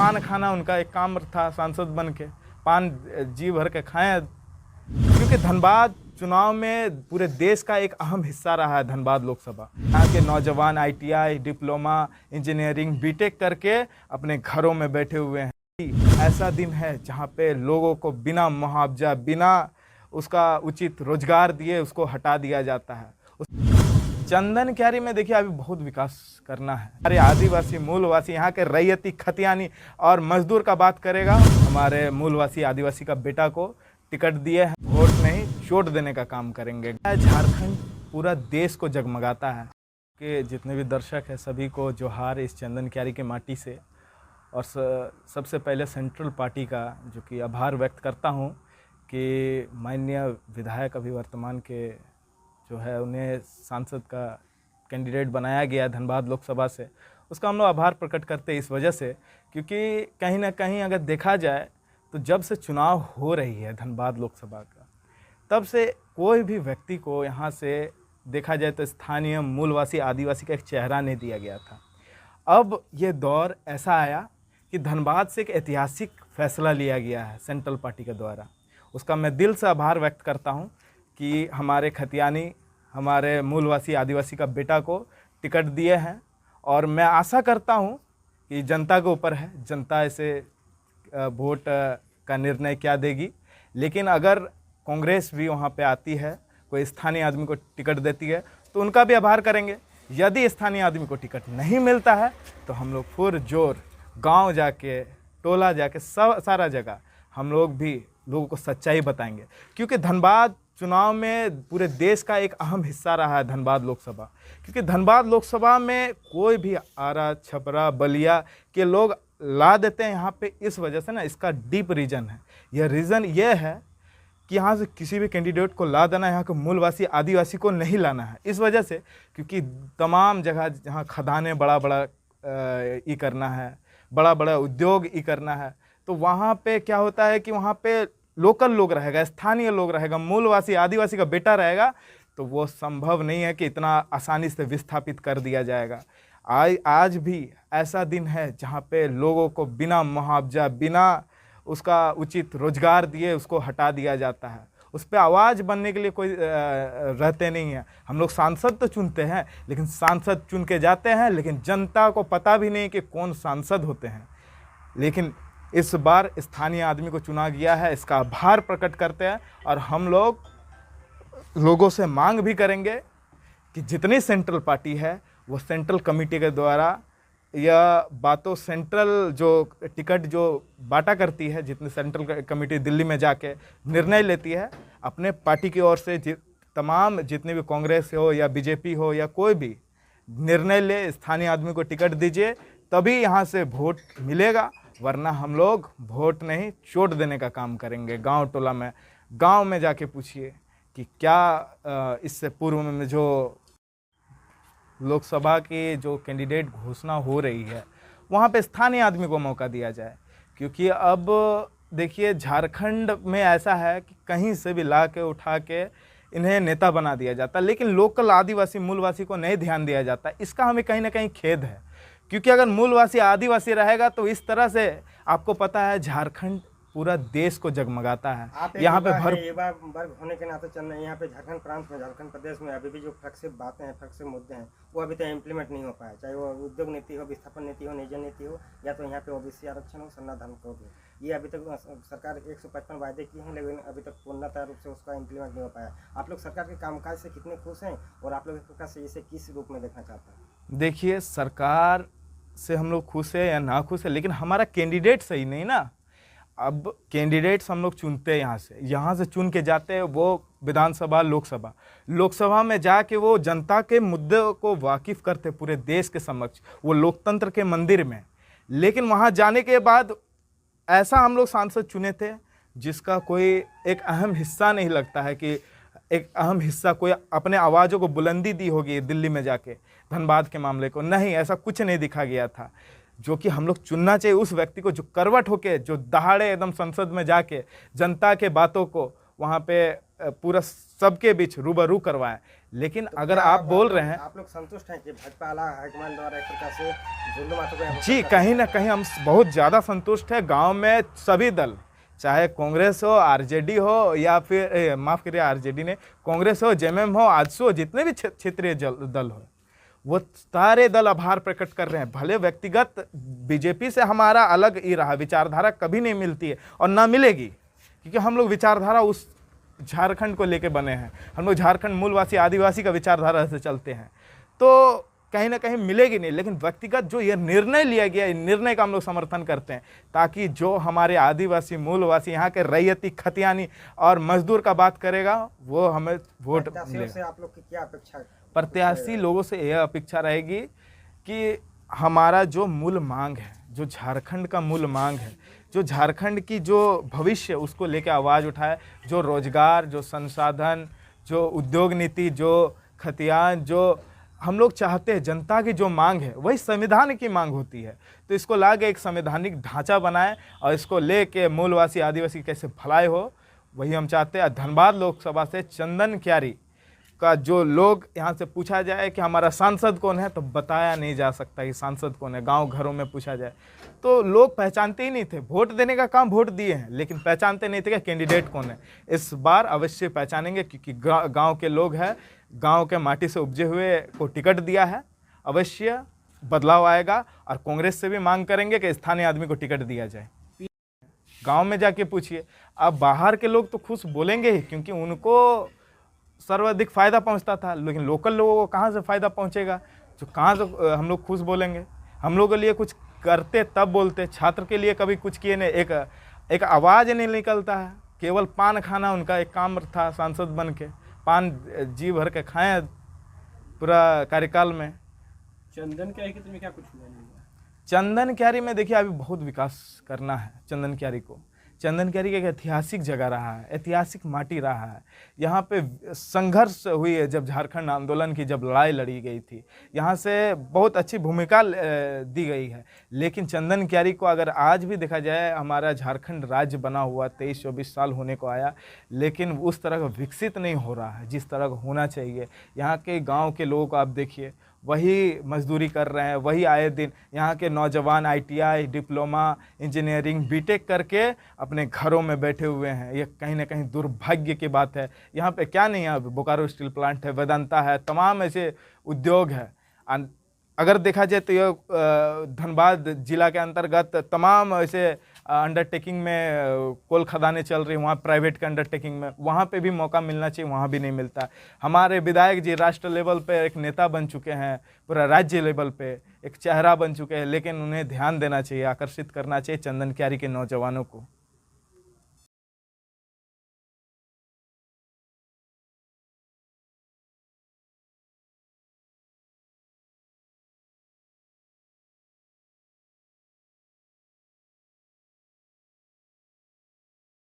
पान खाना उनका एक काम था, सांसद बन के पान जी भर के खाएं, क्योंकि धनबाद चुनाव में पूरे देश का एक अहम हिस्सा रहा है। धनबाद लोकसभा, यहाँ के नौजवान ITI, डिप्लोमा, इंजीनियरिंग, बीटेक करके अपने घरों में बैठे हुए हैं। ऐसा दिन है जहाँ पे लोगों को बिना मुआवजा, बिना उसका उचित रोजगार दिए उसको हटा दिया जाता है। चंदन क्यारी में देखिए अभी बहुत विकास करना है। हमारे आदिवासी मूलवासी, यहाँ के रैयती, खतियानी और मजदूर का बात करेगा। हमारे मूलवासी आदिवासी का बेटा को टिकट दिए हैं, वोट नहीं चोट देने का काम करेंगे। झारखंड पूरा देश को जगमगाता है कि जितने भी दर्शक हैं सभी को जोहार इस चंदन क्यारी के माटी से। और सबसे पहले सेंट्रल पार्टी का जो कि आभार व्यक्त करता हूँ कि माननीय विधायक अभी वर्तमान के जो है उन्हें सांसद का कैंडिडेट बनाया गया धनबाद लोकसभा से। उसका हम लोग आभार प्रकट करते हैं इस वजह से क्योंकि कहीं ना कहीं अगर देखा जाए तो जब से चुनाव हो रही है धनबाद लोकसभा का, तब से कोई भी व्यक्ति को यहाँ से देखा जाए तो स्थानीय मूलवासी आदिवासी का एक चेहरा नहीं दिया गया था। अब ये दौर ऐसा आया कि धनबाद से एक ऐतिहासिक फैसला लिया गया है सेंट्रल पार्टी के द्वारा। उसका मैं दिल से आभार व्यक्त करता हूँ कि हमारे खतियानी, हमारे मूलवासी आदिवासी का बेटा को टिकट दिए हैं। और मैं आशा करता हूँ कि जनता के ऊपर है, जनता इसे वोट का निर्णय क्या देगी। लेकिन अगर कांग्रेस भी वहाँ पे आती है, कोई स्थानीय आदमी को टिकट देती है तो उनका भी आभार करेंगे। यदि स्थानीय आदमी को टिकट नहीं मिलता है तो हम लोग पुरजोर गांव जाके, टोला जाके, सारा जगह हम लोग भी लोगों को सच्चाई बताएंगे। क्योंकि धनबाद चुनाव में पूरे देश का एक अहम हिस्सा रहा है धनबाद लोकसभा। क्योंकि धनबाद लोकसभा में कोई भी आरा, छपरा, बलिया के लोग ला देते हैं यहाँ पे। इस वजह से ना इसका डीप रीज़न है। यह रीज़न ये है कि यहाँ से किसी भी कैंडिडेट को ला देना, यहाँ के मूलवासी आदिवासी को नहीं लाना है। इस वजह से क्योंकि तमाम जगह जहाँ खदानें बड़ा ई करना है, बड़ा बड़ा उद्योग ई करना है, तो वहाँ पे क्या होता है कि वहाँ पे लोकल लोग रहेगा, स्थानीय लोग रहेगा, मूलवासी आदिवासी का बेटा रहेगा, तो वो संभव नहीं है कि इतना आसानी से विस्थापित कर दिया जाएगा। आज भी ऐसा दिन है जहाँ पे लोगों को बिना मुआवजा, बिना उसका उचित रोजगार दिए उसको हटा दिया जाता है। उस पर आवाज़ बनने के लिए कोई रहते नहीं है। हम लोग सांसद तो चुनते हैं, लेकिन सांसद चुन के जाते हैं, लेकिन जनता को पता भी नहीं कि कौन सांसद होते हैं। लेकिन इस बार स्थानीय आदमी को चुना गया है, इसका आभार प्रकट करते हैं। और हम लोगों से मांग भी करेंगे कि जितनी सेंट्रल पार्टी है वो सेंट्रल कमेटी के द्वारा या बातों सेंट्रल जो टिकट जो बांटा करती है, जितनी सेंट्रल कमेटी दिल्ली में जाके निर्णय लेती है, अपने पार्टी की ओर से तमाम जितने भी कांग्रेस हो या बीजेपी हो या कोई भी निर्णय ले, स्थानीय आदमी को टिकट दीजिए, तभी यहाँ से वोट मिलेगा। वरना हम लोग वोट नहीं चोट देने का काम करेंगे। गांव टोला में, गांव में जाके पूछिए कि क्या इससे पूर्व में जो लोकसभा की जो कैंडिडेट घोषणा हो रही है वहाँ पे स्थानीय आदमी को मौका दिया जाए। क्योंकि अब देखिए झारखंड में ऐसा है कि कहीं से भी ला के उठा के इन्हें नेता बना दिया जाता, लेकिन लोकल आदिवासी मूलवासी को नहीं ध्यान दिया जाता। इसका हमें कहीं ना कहीं खेद है। क्योंकि अगर मूलवासी आदिवासी रहेगा तो इस तरह से आपको पता है झारखंड पूरा देश को जगमगाता है। यहाँ पे वर्ग होने के नाते चल रहे हैं। यहाँ पे झारखंड प्रांत में, झारखंड प्रदेश में अभी भी जो फ्लैगशिप बातें हैं, फ्लैगशिप मुद्दे हैं, वो अभी तक इम्प्लीमेंट नहीं हो पाया। चाहे वो उद्योग नीति हो, विस्थापन नीति हो, नियोजन नीति हो, या तो यहाँ पे OBC आरक्षण हो, सरना धर्म हो। ये अभी तक सरकार 155 वायदे किए हैं, लेकिन अभी तक पूर्णतः रूप से उसका इम्प्लीमेंट नहीं हो पाया। आप लोग सरकार के कामकाज से कितने खुश हैं और आप लोग सरकार से इसे किस रूप में देखना चाहते हैं? देखिए, सरकार से हम लोग खुश है या ना खुश है, लेकिन हमारा कैंडिडेट सही नहीं ना। अब कैंडिडेट्स हम लोग चुनते हैं, यहाँ से चुन के जाते हैं, वो विधानसभा, लोकसभा में जाके वो जनता के मुद्दे को वाकिफ करते पूरे देश के समक्ष, वो लोकतंत्र के मंदिर में। लेकिन वहाँ जाने के बाद ऐसा हम लोग सांसद चुने थे जिसका कोई एक अहम हिस्सा नहीं लगता है कि एक अहम हिस्सा कोई अपने आवाज़ों को बुलंदी दी होगी दिल्ली में जाके धनबाद के मामले को। नहीं, ऐसा कुछ नहीं दिखा गया था। जो कि हम लोग चुनना चाहिए उस व्यक्ति को जो करवट होके, जो दहाड़े एकदम संसद में जाके जनता के बातों को वहाँ पे पूरा सबके बीच रूबरू करवाएं। लेकिन तो अगर क्या आप बोल रहे हैं, आप लोग संतुष्ट हैं कि भाजपा आला हाईकमान द्वारा एक प्रकार से जुल्म आतंक को यहाँ पर जी कर- कहीं ना कहीं हम बहुत ज़्यादा संतुष्ट हैं। गांव में सभी दल, चाहे कांग्रेस हो, आरजेडी हो, या फिर माफ़ करिए आरजेडी ने, कांग्रेस हो, जेएमएम हो, आजसू हो, जितने भी क्षेत्रीय दल हो, वो सारे दल आभार प्रकट कर रहे हैं। भले व्यक्तिगत बीजेपी से हमारा अलग ही रहा, विचारधारा कभी नहीं मिलती है और ना मिलेगी, क्योंकि हम लोग विचारधारा उस झारखंड को लेके बने हैं। हम लोग झारखंड मूलवासी आदिवासी का विचारधारा से चलते हैं, तो कहीं ना कहीं मिलेगी नहीं। लेकिन व्यक्तिगत जो ये निर्णय लिया गया, इस निर्णय का हम लोग समर्थन करते हैं, ताकि जो हमारे आदिवासी मूलवासी यहाँ के रैयती खतियानी और मजदूर का बात करेगा, वो हमें वोट प्रत्याशियों मिलेगा। से आप लोग की क्या अपेक्षा है? प्रत्याशी लोगों से यह अपेक्षा रहेगी कि हमारा जो मूल मांग है, जो झारखंड का मूल मांग है, जो झारखंड की जो भविष्य उसको लेकर आवाज़ उठाए, जो रोजगार, जो संसाधन, जो उद्योग नीति, जो खतियान, जो हम लोग चाहते हैं, जनता की जो मांग है वही संविधान की मांग होती है। तो इसको लाके एक संवैधानिक ढांचा बनाए और इसको लेके मूलवासी आदिवासी कैसे भलाई हो, वही हम चाहते हैं। धनबाद लोकसभा से चंदन क्यारी का जो लोग यहाँ से पूछा जाए कि हमारा सांसद कौन है, तो बताया नहीं जा सकता कि सांसद कौन है। गांव घरों में पूछा जाए तो लोग पहचानते ही नहीं थे। वोट देने का काम वोट दिए हैं, लेकिन पहचानते नहीं थे कि कैंडिडेट कौन है। इस बार अवश्य पहचानेंगे, क्योंकि गांव के लोग हैं, गांव के माटी से उपजे हुए को टिकट दिया है। अवश्य बदलाव आएगा और कांग्रेस से भी मांग करेंगे कि स्थानीय आदमी को टिकट दिया जाए। गांव में जाके पूछिए, अब बाहर के लोग तो खुश बोलेंगे ही, क्योंकि उनको सर्वाधिक फ़ायदा पहुंचता था, लेकिन लोकल लोगों को कहाँ से फ़ायदा पहुंचेगा? जो कहाँ से हम लोग खुश बोलेंगे? हम लोग के लिए कुछ करते तब बोलते। छात्र के लिए कभी कुछ किए नहीं, एक आवाज़ नहीं निकलता है। केवल पान खाना उनका एक काम था, सांसद बन के पान जी भर के खाएं पूरा कार्यकाल में। चंदन क्यारी के तुम्हें क्या कुछ हुआ नहीं हुआ? चंदन क्यारी में देखिए अभी बहुत विकास करना है। चंदन क्यारी को, चंदन क्यारी एक ऐतिहासिक जगह रहा है, ऐतिहासिक माटी रहा है। यहाँ पे संघर्ष हुई है, जब झारखंड आंदोलन की जब लड़ाई लड़ी गई थी, यहाँ से बहुत अच्छी भूमिका दी गई है। लेकिन चंदन क्यारी को अगर आज भी देखा जाए, हमारा झारखंड राज्य बना हुआ 23-24 साल होने को आया, लेकिन उस तरह का विकसित नहीं हो रहा है जिस तरह का होना चाहिए। यहाँ के गाँव के लोगों को आप देखिए, वही मजदूरी कर रहे हैं, वही आए दिन यहाँ के नौजवान ITI, डिप्लोमा, इंजीनियरिंग, बीटेक करके अपने घरों में बैठे हुए हैं। ये कहीं ना कहीं दुर्भाग्य की बात है। यहाँ पे क्या नहीं है, बोकारो स्टील प्लांट है, वेदांता है, तमाम ऐसे उद्योग है। अगर देखा जाए तो ये धनबाद जिला के अंतर्गत तमाम ऐसे अंडरटेकिंग में कोल खदानें चल रही, वहाँ प्राइवेट के अंडरटेकिंग में, वहाँ पे भी मौका मिलना चाहिए, वहाँ भी नहीं मिलता। हमारे विधायक जी राष्ट्र लेवल पे एक नेता बन चुके हैं, पूरा राज्य लेवल पे एक चेहरा बन चुके हैं, लेकिन उन्हें ध्यान देना चाहिए, आकर्षित करना चाहिए चंदन क्यारी के नौजवानों को।